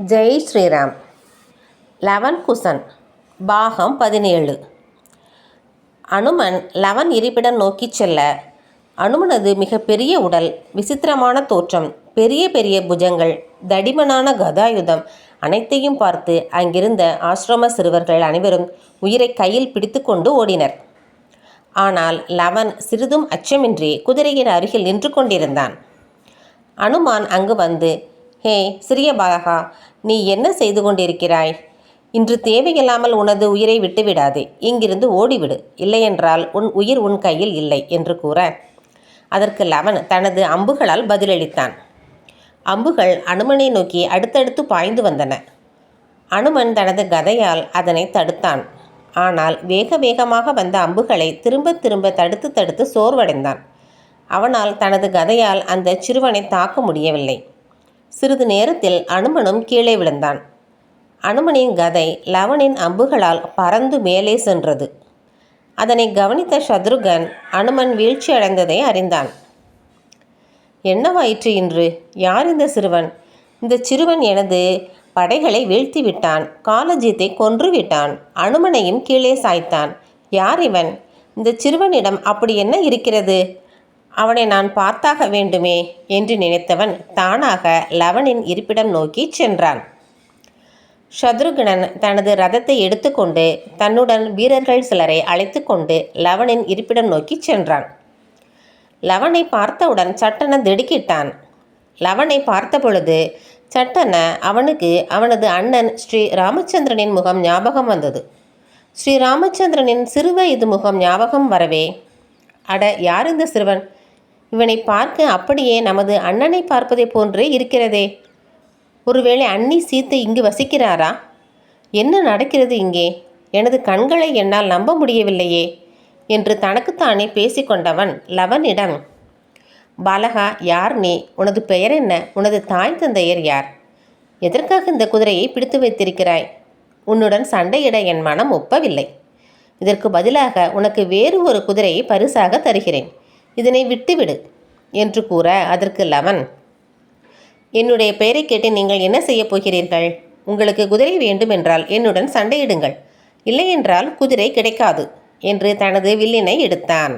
Jai Sriram. Eleven Kusan பாகம் 17. Hanuman eleven இருப்பிடம் நோக்கிச் செல்ல, அனுமனது மிக பெரிய உடல், விசித்திரமான தோற்றம், பெரிய பெரிய புஜங்கள், தடிமனான கதாயுதம் அனைத்தையும் பார்த்து அங்கிருந்த ஆசிரம சிறுவர்கள் அனைவரும் உயிரை கையில் பிடித்து கொண்டு ஓடினர். ஆனால் லவன் சிறிதும் அச்சமின்றி குதிரையின் அருகில் நின்று கொண்டிருந்தான். அனுமான் அங்கு வந்து, ஹே சிறிய பாலகா, நீ என்ன செய்து கொண்டிருக்கிறாய்? இன்று தேவையில்லாமல் உனது உயிரை விட்டுவிடாதே, இங்கிருந்து ஓடிவிடு, இல்லையென்றால் உன் உயிர் உன் கையில் இல்லை என்று கூற, அதற்கு லவன் தனது அம்புகளால் பதிலளித்தான். அம்புகள் அனுமனை நோக்கி அடுத்தடுத்து பாய்ந்து வந்தன. அனுமன் தனது கதையால் அதனை தடுத்தான். ஆனால் வேக வேகமாக வந்த அம்புகளை திரும்ப திரும்ப தடுத்து தடுத்து சோர்வடைந்தான். அவனால் தனது கதையால் அந்த சிறுவனை தாக்க முடியவில்லை. சிறிது நேரத்தில் அனுமனும் கீழே விழுந்தான். அனுமனின் கதை லவனின் அம்புகளால் பறந்து மேலே சென்றது. அதனை கவனித்த சத்ருகன் அனுமன் வீழ்ச்சி அடைந்ததை அறிந்தான். என்னவாயிற்று இன்று? யார் இந்த சிறுவன்? இந்த சிறுவன் எனது படைகளை வீழ்த்தி விட்டான், காலஜீத்தை கொன்றுவிட்டான், அனுமனையும் கீழே சாய்த்தான். யார் இவன்? இந்த சிறுவனிடம் அப்படி என்ன இருக்கிறது? அவனை நான் பார்த்தாக வேண்டுமே என்று நினைத்தவன் தானாக லவனின் இருப்பிடம் நோக்கி சென்றான். சத்ருகனன் தனது ரதத்தை எடுத்துக்கொண்டு தன்னுடன் வீரர்கள் சிலரை அழைத்து கொண்டு லவனின் இருப்பிடம் நோக்கி சென்றான். லவனை பார்த்தவுடன் சட்டென திடுக்கிட்டான். லவனை பார்த்த பொழுது சட்டென அவனுக்கு அவனது அண்ணன் ஸ்ரீ ராமச்சந்திரனின் முகம் ஞாபகம் வந்தது. ஸ்ரீ ராமச்சந்திரனின் சிறுவயது முகம் ஞாபகம் வரவே, அட, யார் இந்த சிறுவன்? இவனை பார்க்க அப்படியே நமது அண்ணனை பார்ப்பதை போன்றே இருக்கிறதே. ஒருவேளை அண்ணி சீத்தை இங்கு வசிக்கிறாரா? என்ன நடக்கிறது இங்கே? எனது கண்களை என்னால் நம்ப முடியவில்லையே என்று தனக்குத்தானே பேசிக்கொண்டவன் லவனிடம், பாலகா, யார் நீ? உனது பெயர் என்ன? உனது தாய் தந்தையர் யார்? எதற்காக இந்த குதிரையை பிடித்து வைத்திருக்கிறாய்? உன்னுடன் சண்டையிட என் மனம் ஒப்பவில்லை. இதற்கு பதிலாக உனக்கு வேறு ஒரு குதிரையை பரிசாக தருகிறேன், இதனை விட்டுவிடு என்று கூற, அதற்கு லவன், என்னுடைய பெயரை கேட்டு நீங்கள் என்ன செய்யப் போகிறீர்கள்? உங்களுக்கு குதிரை வேண்டுமென்றால் என்னுடன் சண்டையிடுங்கள், இல்லையென்றால் குதிரை கிடைக்காது என்று தனது வில்லினை எடுத்தான்.